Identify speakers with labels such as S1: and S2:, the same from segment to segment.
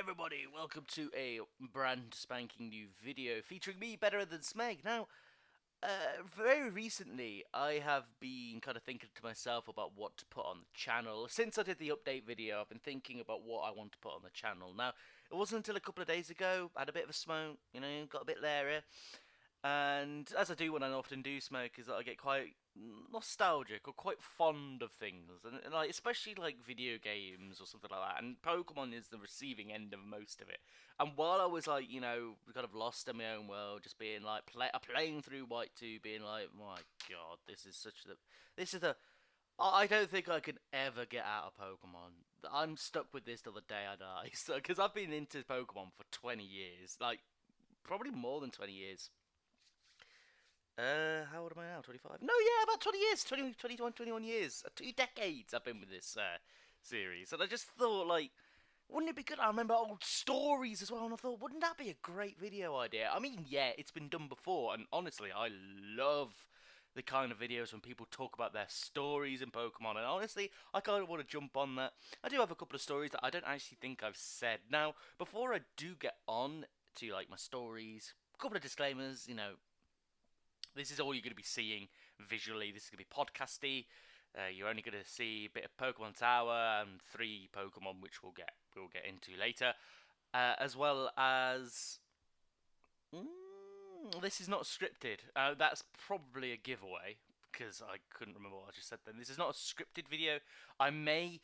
S1: everybody, welcome to a brand spanking new video featuring me, Better Than Smeg. Now, very recently, I have been kind of thinking to myself about what to put on the channel. Since I did the update video, I've been thinking about what I want to put on the channel. Now, it wasn't until a couple of days ago, I had a bit of a smoke, got a bit leery. And as I do when I often do smoke, is that I get quite nostalgic or quite fond of things, and like especially like video games or something like that. And Pokemon is the receiving end of most of it. And while I was like, kind of lost in my own world, just being like playing through White 2, being like, my God, this is the. I don't think I can ever get out of Pokemon. I'm stuck with this till the day I die. So, because I've been into Pokemon for 20 years, like probably more than 20 years. How old am I now? 25? No, yeah, about 20 years. 21 years. 2 decades I've been with this series. And I just thought, like, wouldn't it be good? I remember old stories as well, and I thought, wouldn't that be a great video idea? I mean, yeah, it's been done before, and honestly, I love the kind of videos when people talk about their stories in Pokemon, and honestly, I kind of want to jump on that. I do have a couple of stories that I don't actually think I've said. Now, before I do get on to, like, my stories, a couple of disclaimers, this is all you're going to be seeing visually. This is going to be podcasty. You're only going to see a bit of Pokemon Tower and 3 Pokemon, which we'll get into later, as well as this is not scripted. That's probably a giveaway because I couldn't remember what I just said. Then this is not a scripted video. I may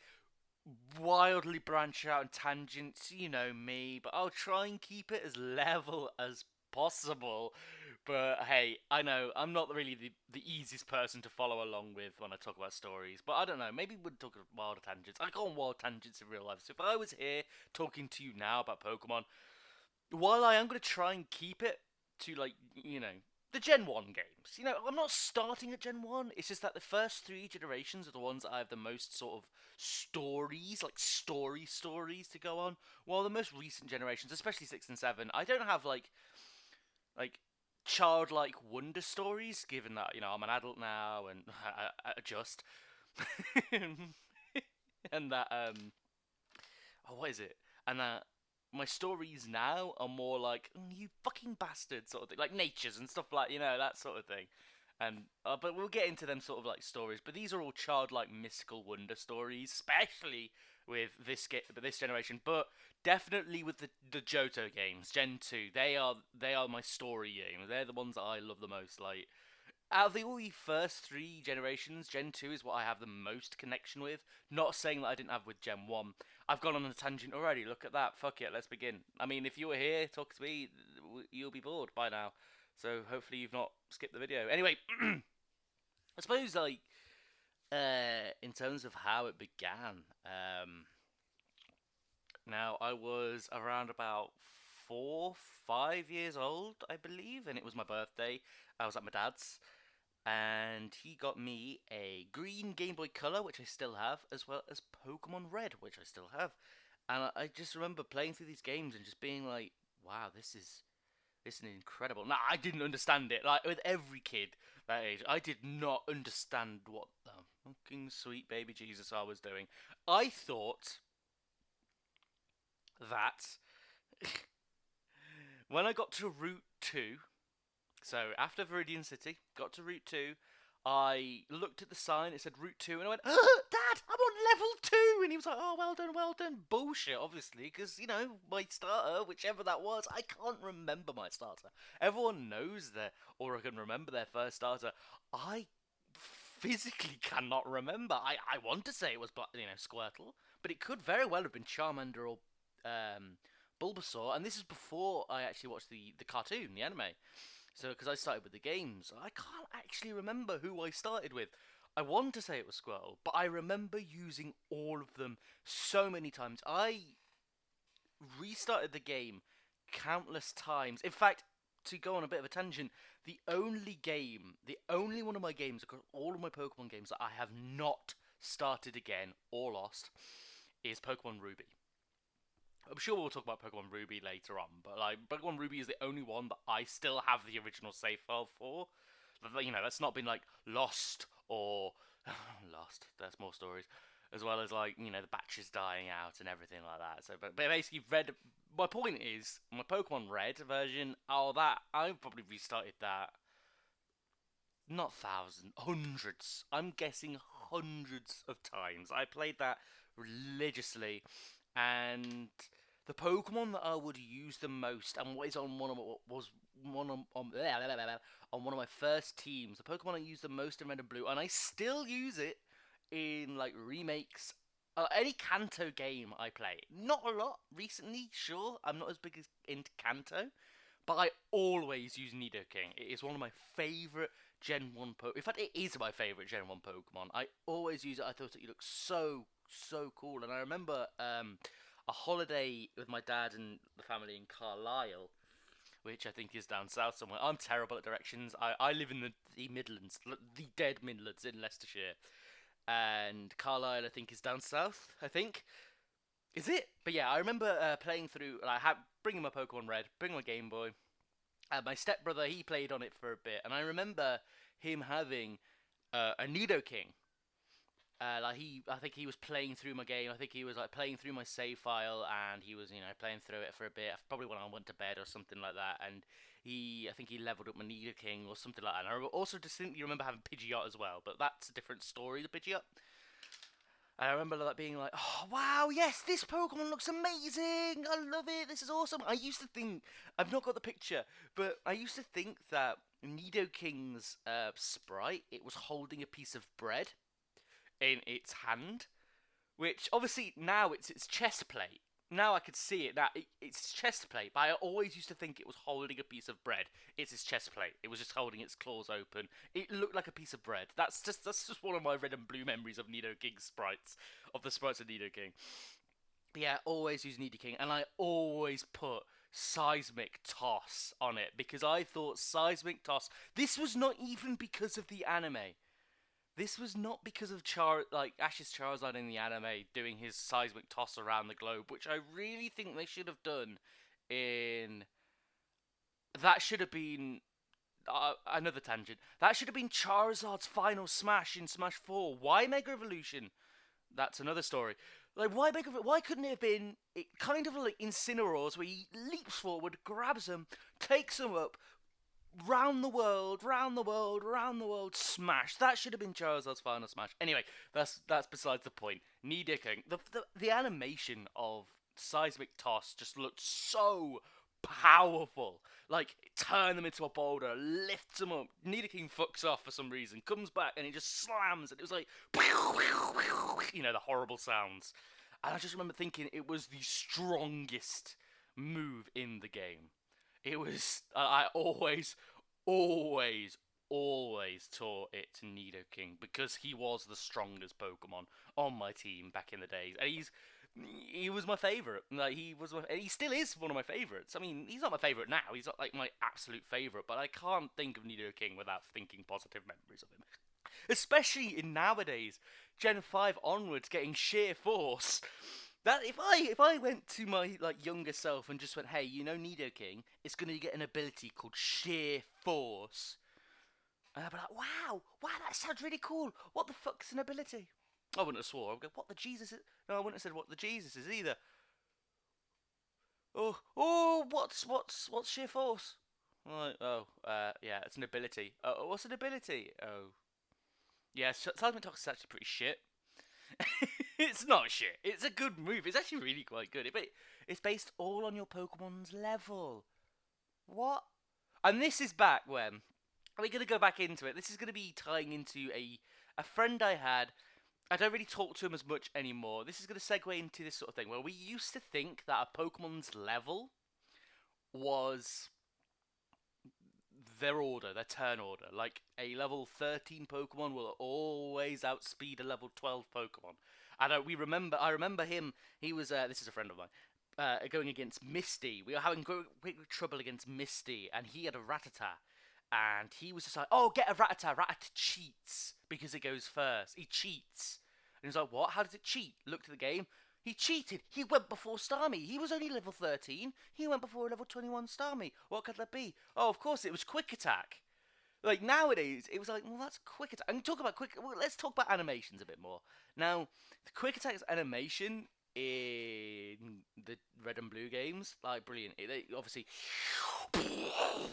S1: wildly branch out in tangents, you know me, but I'll try and keep it as level as possible. But hey, I know I'm not really the easiest person to follow along with when I talk about stories, but I don't know, maybe we'd talk wild tangents. I go on wild tangents in real life, so if I was here talking to you now about Pokemon, while I am going to try and keep it to, like, the Gen 1 games. I'm not starting at Gen 1. It's just that the first 3 generations are the ones that I have the most sort of stories, like stories to go on. While the most recent generations, especially 6 and 7, I don't have, like childlike wonder stories, given that, I'm an adult now and I adjust. And that, what is it? And that my stories now are more like, you fucking bastard sort of thing, like Nature's and stuff like, that sort of thing. And but we'll get into them sort of like stories. But these are all childlike mystical wonder stories, especially with this generation. But definitely with the Johto games, Gen 2. They are my story games. They're the ones that I love the most. Like, out of all the first 3 generations, Gen 2 is what I have the most connection with. Not saying that I didn't have with Gen 1. I've gone on a tangent already. Look at that. Fuck it. Let's begin. I mean, if you were here, talk to me, you'll be bored by now. So hopefully you've not skipped the video. Anyway, I suppose, like, in terms of how it began, now I was around about 4, 5 years old, I believe, and it was my birthday. I was at my dad's, and he got me a green Game Boy Color, which I still have, as well as Pokemon Red, which I still have. And I just remember playing through these games and just being like, wow, this is incredible. Now, I didn't understand it. Like, with every kid that age, I did not understand what the fucking sweet baby Jesus I was doing. I thought that when I got to Route 2, so after Viridian City, got to Route 2, I looked at the sign, it said Route 2, and I went, Dad, I'm on level 2! And he was like, oh, well done, well done. Bullshit, obviously, because, my starter, whichever that was, I can't remember my starter. Everyone knows that, or I can remember their first starter. I physically cannot remember. I want to say it was, Squirtle, but it could very well have been Charmander or Bulbasaur, and this is before I actually watched the cartoon, the anime. So, because I started with the games, I can't actually remember who I started with. I want to say it was Squirtle, but I remember using all of them so many times. I restarted the game countless times. In fact, to go on a bit of a tangent, the only one of my games across all of my Pokemon games that I have not started again or lost is Pokemon Ruby. I'm sure we'll talk about Pokemon Ruby later on, but like Pokemon Ruby is the only one that I still have the original save file for. That's not been like lost or lost. There's more stories. as well as like the batches dying out and everything like that. So, but basically, red. My point is, my Pokemon Red version. Oh, that I've probably restarted that. Not thousands, hundreds. I'm guessing hundreds of times. I played that religiously, and the Pokemon that I would use the most, and what is on one of was one on one of my first teams. The Pokemon I used the most in Red and Blue, and I still use it in like remakes. Any Kanto game I play, not a lot recently. Sure, I'm not as big as into Kanto, but I always use Nidoking. It is one of my favorite Gen 1 Pokemon. In fact, it is my favorite Gen 1 Pokemon. I always use it. I thought it looked so cool. And I remember a holiday with my dad and the family in Carlisle, which I think is down south somewhere. I'm terrible at directions. I live in the Midlands, the dead Midlands in Leicestershire. And Carlisle, I think, is down south, I think. Is it? But yeah, I remember playing through, bringing my Pokemon Red, bringing my Game Boy. My stepbrother, he played on it for a bit, and I remember him having a Nidoking. I think he was playing through my game. I think he was like playing through my save file, and he was, playing through it for a bit. Probably when I went to bed or something like that. And I think he leveled up my Nidoking or something like that. And I also distinctly remember having Pidgeot as well, but that's a different story. The Pidgeot. And I remember that being like, oh, wow, yes, this Pokemon looks amazing. I love it. This is awesome. I used to think, I've not got the picture, but I used to think that Nidoking's sprite, it was holding a piece of bread in its hand, which obviously now it's its chest plate. Now I could see it. It's chest plate, but I always used to think it was holding a piece of bread. It's its chest plate. It was just holding its claws open. It looked like a piece of bread. That's just one of my red and blue memories of Nidoking sprites, of the sprites of Nidoking. But yeah, always use Nidoking, and I always put Seismic Toss on it because I thought Seismic Toss. This was not even because of the anime. This was not because of Ash's Charizard in the anime doing his seismic toss around the globe, which I really think they should have done in... That should have been... another tangent. That should have been Charizard's final smash in Smash 4. Why Mega Evolution? That's another story. Like, why couldn't it have been kind of like Incineroar's, where he leaps forward, grabs them, takes them up, round the world, smash. That should have been Charizard's final smash. Anyway, that's besides the point. Nidoking, the animation of Seismic Toss just looked so powerful. Like, turn them into a boulder, lifts them up. Nidoking fucks off for some reason, comes back, and he just slams, and it was like, the horrible sounds. And I just remember thinking it was the strongest move in the game. It was. I always taught it to Nidoking because he was the strongest Pokemon on my team back in the days, and he was my favorite. Like he still is one of my favorites. I mean, he's not my favorite now. He's not like my absolute favorite, but I can't think of Nidoking without thinking positive memories of him. Especially in nowadays, Gen 5 onwards, getting sheer force. That if I went to my younger self and just went, hey, Nidoking, it's gonna get an ability called Sheer Force, and I'd be like, wow, that sounds really cool. What the fuck's an ability? I wouldn't have swore. I'd go, what the Jesus is? No, I wouldn't have said what the Jesus is either. What's Sheer Force? Yeah, it's an ability. What's an ability? Oh, yeah, Seismic Toss is actually pretty shit. It's not shit. It's a good move. It's actually really quite good. But it's based all on your Pokemon's level. What? And this is back when... We're going to go back into it. This is going to be tying into a friend I had. I don't really talk to him as much anymore. This is going to segue into this sort of thing where we used to think that a Pokemon's level was their turn order. Like, a level 13 Pokemon will always outspeed a level 12 Pokemon. And I remember him, he was, this is a friend of mine, going against Misty. We were having great trouble against Misty, and he had a Rattata. And he was just like, oh, get a Rattata. Rattata cheats, because it goes first. He cheats. And he was like, what? How does it cheat? Looked at the game. He cheated. He went before Starmie. He was only level 13. He went before a level 21 Starmie. What could that be? Oh, of course, it was Quick Attack. Like nowadays, it was like, well, that's quick attack. And talk about quick. Well, let's talk about animations a bit more. Now, the quick attack's animation in the red and blue games, like brilliant. Obviously,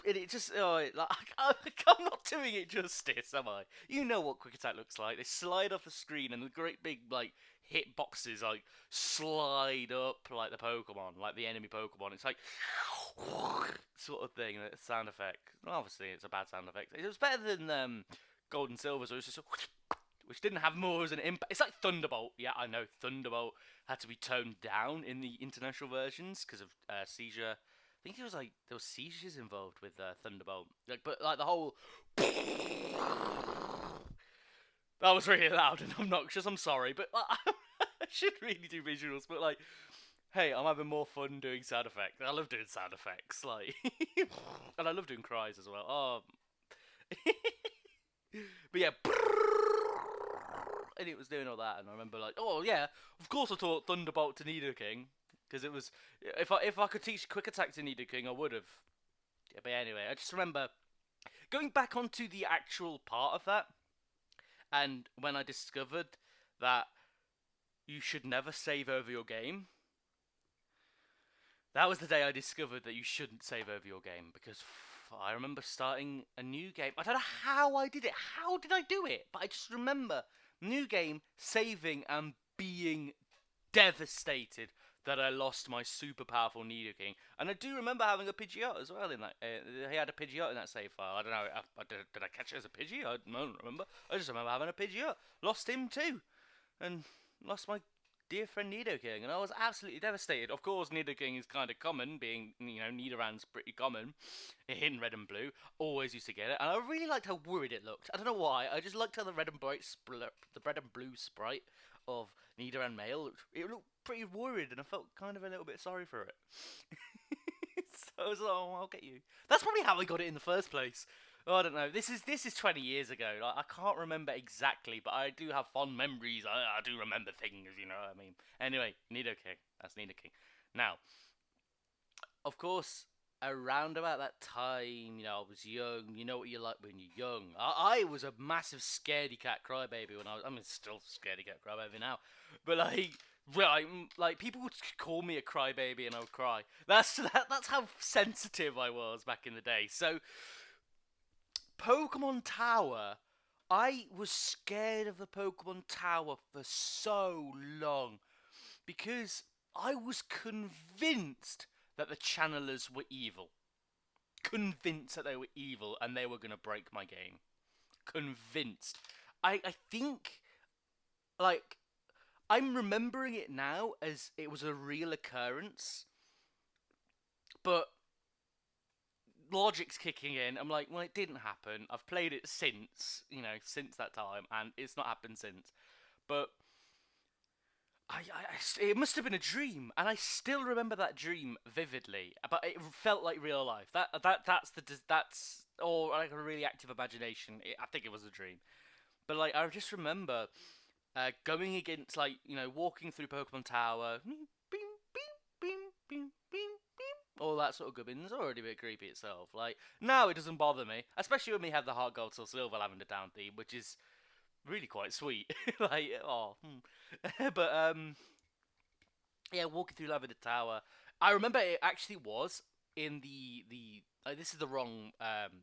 S1: it just like I'm not doing it justice, am I? You know what quick attack looks like. They slide off the screen, and the great big like hit boxes like slide up like the Pokemon, like the enemy Pokemon. It's like sort of thing. Sound effect. Obviously, it's a bad sound effect. It was better than Gold and Silver, so it was just which didn't have more as an impact. It's like Thunderbolt. Yeah, I know Thunderbolt had to be toned down in the international versions because of seizure. I think it was like there was seizures involved with Thunderbolt. Like, but like the whole that was really loud and obnoxious. I'm sorry, but I should really do visuals. But like, hey, I'm having more fun doing sound effects. I love doing sound effects, like, and I love doing cries as well. Oh, but yeah, and it was doing all that, and I remember like, oh yeah, of course I taught Thunderbolt to Nidoking because it was if I could teach quick attack to Nidoking, I would have. Yeah, but anyway, I just remember going back onto the actual part of that, and when I discovered that you should never save over your game. That was the day I discovered that you shouldn't save over your game, because I remember starting a new game. I don't know how I did it. How did I do it? But I just remember new game, saving, and being devastated that I lost my super powerful Nidoking. And I do remember having a Pidgeot as well in that. He had a Pidgeot in that save file. I don't know. Did I catch it as a Pidgey? I don't remember. I just remember having a Pidgeot. Lost him too. And lost my dear friend Nidoking, and I was absolutely devastated. Of course, Nidoking is kind of common, being, Nidoran's pretty common in red and blue. Always used to get it, and I really liked how worried it looked. I don't know why. I just liked how the red and blue sprite of Nidoran male it looked pretty worried, and I felt kind of a little bit sorry for it. So I was like, oh, I'll get you. That's probably how I got it in the first place. Oh, I don't know. This is 20 years ago. Like, I can't remember exactly, but I do have fond memories. I do remember things, you know what I mean? Anyway, Nidoking. That's Nidoking. Now, of course, around about that time, I was young. You know what you're like when you're young. I was a massive scaredy cat crybaby when I mean, still scaredy cat crybaby now. But like people would call me a crybaby and I would cry. That's how sensitive I was back in the day. So, Pokemon Tower, I was scared of the Pokemon Tower for so long because I was convinced that the channelers were evil. Convinced that they were evil and they were going to break my game. Convinced. I think, like, I'm remembering it now as it was a real occurrence, but logic's kicking in. I'm like, well, it didn't happen. I've played it since that time, and it's not happened since. But it must have been a dream, and I still remember that dream vividly. But it felt like real life. That's or like a really active imagination. I think it was a dream. But like, I just remember going against, like, walking through Pokemon Tower, all that sort of gubbins, already a bit creepy itself. Like, now it doesn't bother me, especially when we have the Heart Gold Soul Silver Lavender Down theme, which is really quite sweet. Like, but yeah, walking through Lavender Tower, I remember it actually was in the this is the wrong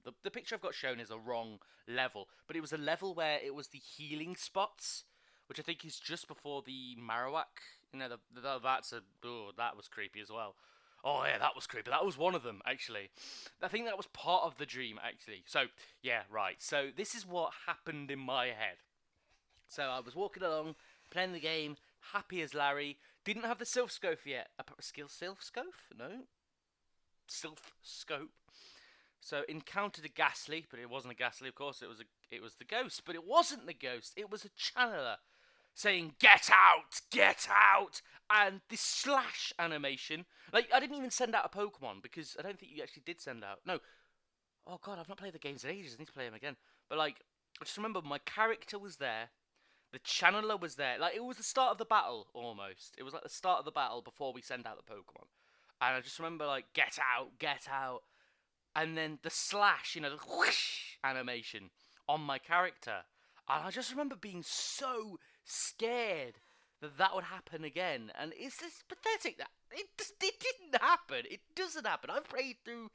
S1: the picture I've got shown is a wrong level, but it was a level where it was the healing spots, which I think is just before the Marowak. That was creepy as well. Oh yeah, that was creepy. That was one of them, actually. I think that was part of the dream, actually. So yeah, right. So this is what happened in my head. So I was walking along, playing the game, happy as Larry. Didn't have the Sylph Scope yet. Sylph Scope? No. Sylph Scope. So encountered a Ghastly, but it wasn't a Ghastly, of course. It was the ghost, but it wasn't the ghost. It was a channeler saying, "Get out! Get out!" And this slash animation. Like, I didn't even send out a Pokemon, because I don't think you actually did send out. No. Oh god, I've not played the games in ages. I need to play them again. But like, I just remember my character was there. The channeler was there. Like, it was the start of the battle, almost. It was like the start of the battle before we send out the Pokemon. And I just remember, like, get out, get out. and then the slash, the whoosh animation on my character. And I just remember being so scared that that would happen again. And it's just pathetic that it didn't happen. It doesn't happen. I've played through,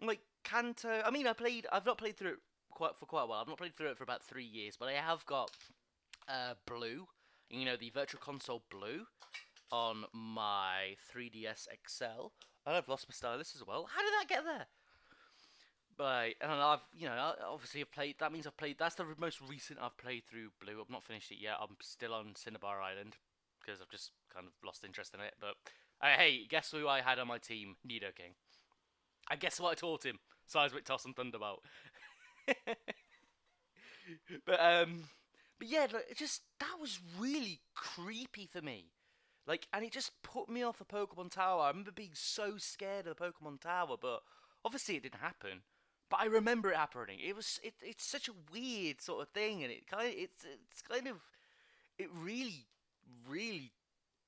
S1: like, Kanto. I mean, I've not played through it for quite a while. I've not played through it for about 3 years, but I have got Blue, the Virtual Console Blue on my 3DS XL. And I've lost my stylus as well. How did that get there? But and I've obviously I've played. That means I've played. That's the most recent I've played through Blue. I've not finished it yet. I'm still on Cinnabar Island because I've just kind of lost interest in it. But hey, guess who I had on my team? Nidoking. And guess what I taught him? Seismic Toss and Thunderbolt. But yeah, like, it just that was really creepy for me. Like, and it just put me off the Pokemon Tower. I remember being so scared of the Pokemon Tower, but obviously it didn't happen. But I remember it happening. It's such a weird sort of thing, and it's kind of it really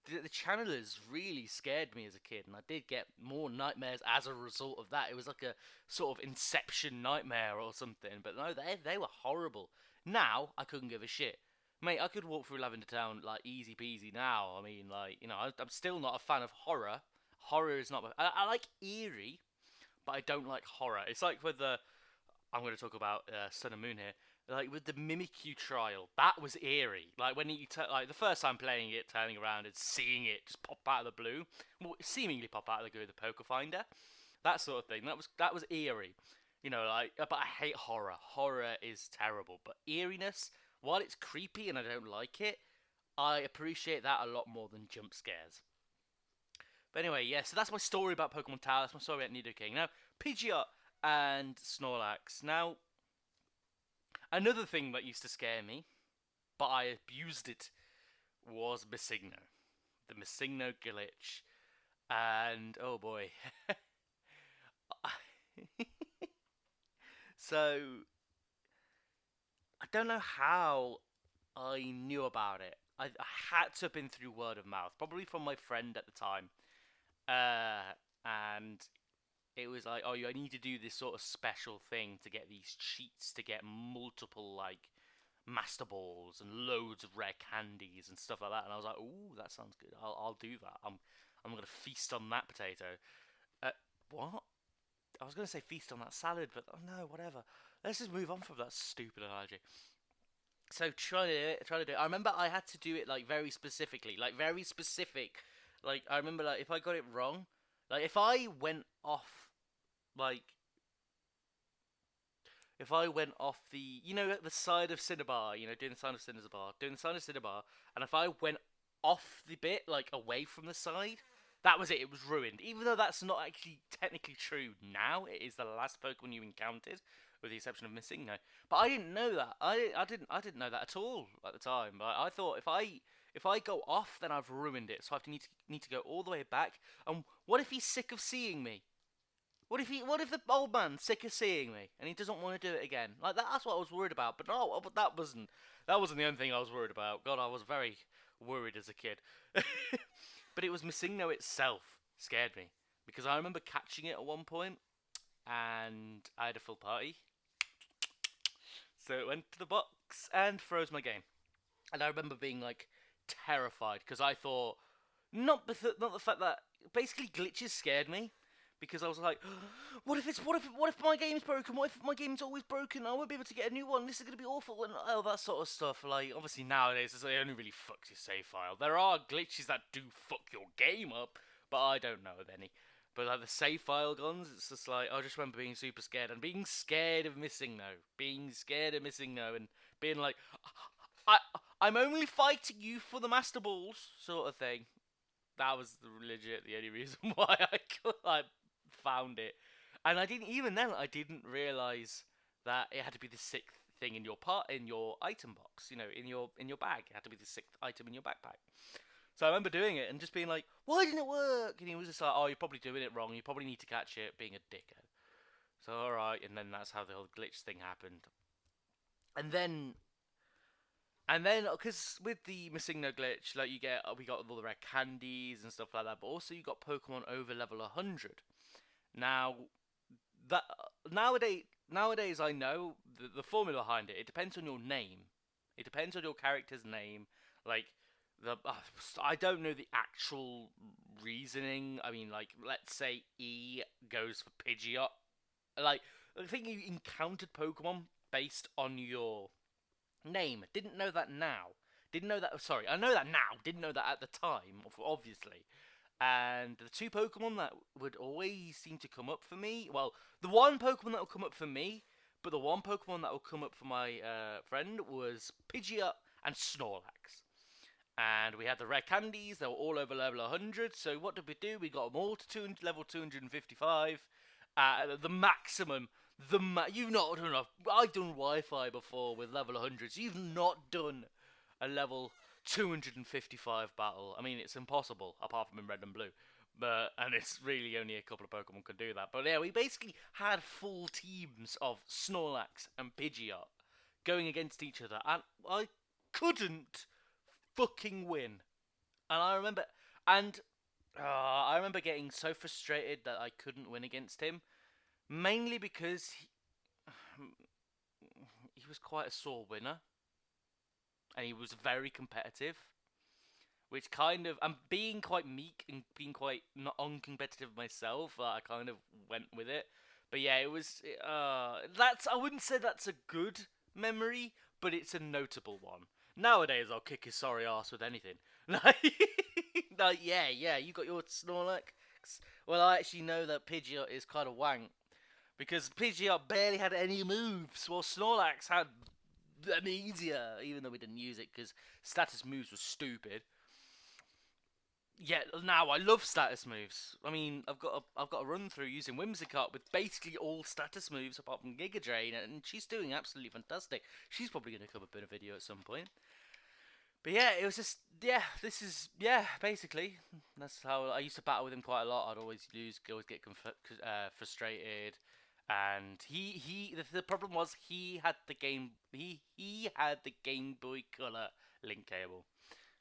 S1: the channelers really scared me as a kid, and I did get more nightmares as a result of that. It was like a sort of Inception nightmare or something. But no, they were horrible. Now I couldn't give a shit. Mate, I could walk through Lavender Town like easy peasy now. I mean, like, I'm still not a fan of horror. Horror is not. I like eerie, but I don't like horror. It's like with the. I'm going to talk about Sun and Moon here. Like with the Mimikyu trial, that was eerie. Like when like the first time playing it, turning around and seeing it just pop out of the blue, well, seemingly pop out of the blue, the Poker Finder, that sort of thing. That was eerie. But I hate horror. Horror is terrible. But eeriness, while it's creepy and I don't like it, I appreciate that a lot more than jump scares. But anyway, yeah, so that's my story about Pokemon Tower. That's my story about Nidoking. Now, Pidgeot and Snorlax. Now, another thing that used to scare me, but I abused it, was Missigno. The Missigno glitch. And, oh boy. So, I don't know how I knew about it. I had to have been through word of mouth, probably from my friend at the time. And it was like, oh, I need to do this sort of special thing to get these cheats to get multiple, like, Master Balls and loads of rare candies and stuff like that. And I was like, ooh, that sounds good. I'll do that. I'm gonna feast on that potato. What? I was gonna say feast on that salad, but oh no, whatever. Let's just move on from that stupid analogy. So trying to do it. I remember I had to do it like very specifically, like very specific. Like I remember, like if I got it wrong, like like if I went off the, the side of Cinnabar, doing the sign of Cinnabar, and if I went off the bit, like away from the side, that was it. It was ruined. Even though that's not actually technically true now, it is the last Pokemon you encountered, with the exception of Missigno. But I didn't know that. I didn't know that at all at the time. But I thought if I go off, then I've ruined it. So I need to go all the way back. And what if he's sick of seeing me? What if the old man's sick of seeing me and he doesn't want to do it again? Like that's what I was worried about. But no, but that wasn't the only thing I was worried about. God, I was very worried as a kid. But it was Missigno itself scared me, because I remember catching it at one point and I had a full party. So it went to the box and froze my game. And I remember being like terrified, because I thought not the fact that basically glitches scared me, because I was like, what if my game's broken? What if my game's always broken? I won't be able to get a new one. This is gonna be awful, and all that sort of stuff. Like obviously nowadays, it only really fucks your save file. There are glitches that do fuck your game up, but I don't know of any. But like the save file guns, it's just like I just remember being super scared and being scared of Missigno, and being like, I'm only fighting you for the Master Balls, sort of thing. That was the only reason why I found it. And I didn't realize that it had to be the sixth thing in your item box, in your bag. It had to be the sixth item in your backpack. So I remember doing it and just being like, why didn't it work? And he was just like, oh, you're probably doing it wrong. You probably need to catch it, being a dickhead. So alright, and then that's how the whole glitch thing happened. And then, because with the Missigno glitch, like we got all the rare candies and stuff like that, but also you got Pokemon over level 100. Now, that nowadays I know the formula behind it. It depends on your name. It depends on your character's name. Like I don't know the actual reasoning. I mean, like let's say E goes for Pidgeot. Like I think you encountered Pokemon based on your name. Didn't know that now. Didn't know that. Sorry, I know that now. Didn't know that at the time, obviously. And the two Pokemon that would always seem to come up for me. Well, the one Pokemon that will come up for me, but the one Pokemon that will come up for my friend was Pidgeot and Snorlax. And we had the rare candies. They were all over level 100. So what did we do? We got them all to level 255. The maximum. You've not done I've done Wi-Fi before with level 100s. You've not done a level 255 battle. I mean, it's impossible apart from in Red and Blue. And it's really only a couple of Pokemon could do that. But yeah, we basically had full teams of Snorlax and Pidgeot going against each other, and I couldn't fucking win. And I remember getting so frustrated that I couldn't win against him, mainly because he was quite a sore winner, and he was very competitive. Which kind of, I'm being quite meek and being quite not uncompetitive myself. I kind of went with it, but yeah, it was. I wouldn't say that's a good memory, but it's a notable one. Nowadays, I'll kick his sorry ass with anything. Like, yeah, you got your Snorlax. Well, I actually know that Pidgeot is kind of wank because Pidgeot barely had any moves, while Snorlax had them easier, even though we didn't use it because status moves were stupid. Yeah, now I love status moves. I mean, I've got a run through using Whimsicott with basically all status moves apart from Giga Drain, and she's doing absolutely fantastic. She's probably going to come up in a video at some point. But yeah, it was just basically that's how I used to battle with him quite a lot. I'd always lose, always get frustrated, and the problem was he had the Game Boy Color link cable.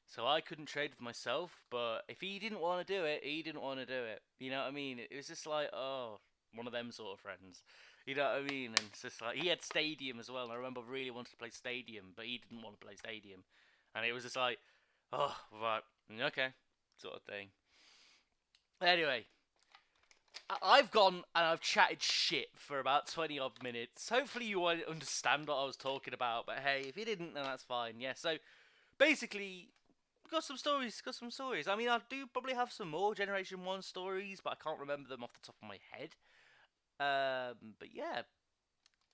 S1: So I couldn't trade with myself, but if he didn't want to do it, he didn't want to do it. You know what I mean? It was just like, oh, one of them sort of friends. You know what I mean? And it's just like, he had Stadium as well, and I remember really wanted to play Stadium, but he didn't want to play Stadium. And it was just like, oh, right, okay, sort of thing. Anyway, I've gone and I've chatted shit for about 20 odd minutes. Hopefully you won't understand what I was talking about, but hey, if you didn't, then that's fine. Yeah, so basically, got some stories. I mean, I do probably have some more Generation 1 stories, but I can't remember them off the top of my head. But yeah,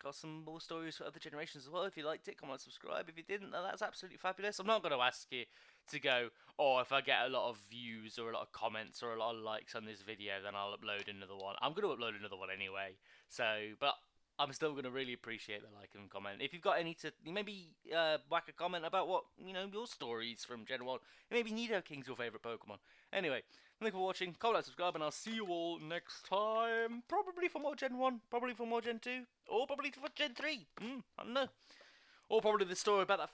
S1: got some more stories for other generations as well. If you liked it, comment, subscribe. If you didn't, then that's absolutely fabulous. I'm not going to ask you to go, or if I get a lot of views or a lot of comments or a lot of likes on this video, then I'll upload another one. I'm going to upload another one anyway. So, but I'm still going to really appreciate the like and comment. If you've got any to maybe whack a comment about what, your stories from Gen 1. Maybe Nidoking's your favourite Pokemon. Anyway, thank you for watching. Comment, subscribe, and I'll see you all next time. Probably for more Gen 1, probably for more Gen 2, or probably for Gen 3. I don't know. Or probably the story about that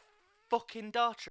S1: fucking Dartrix.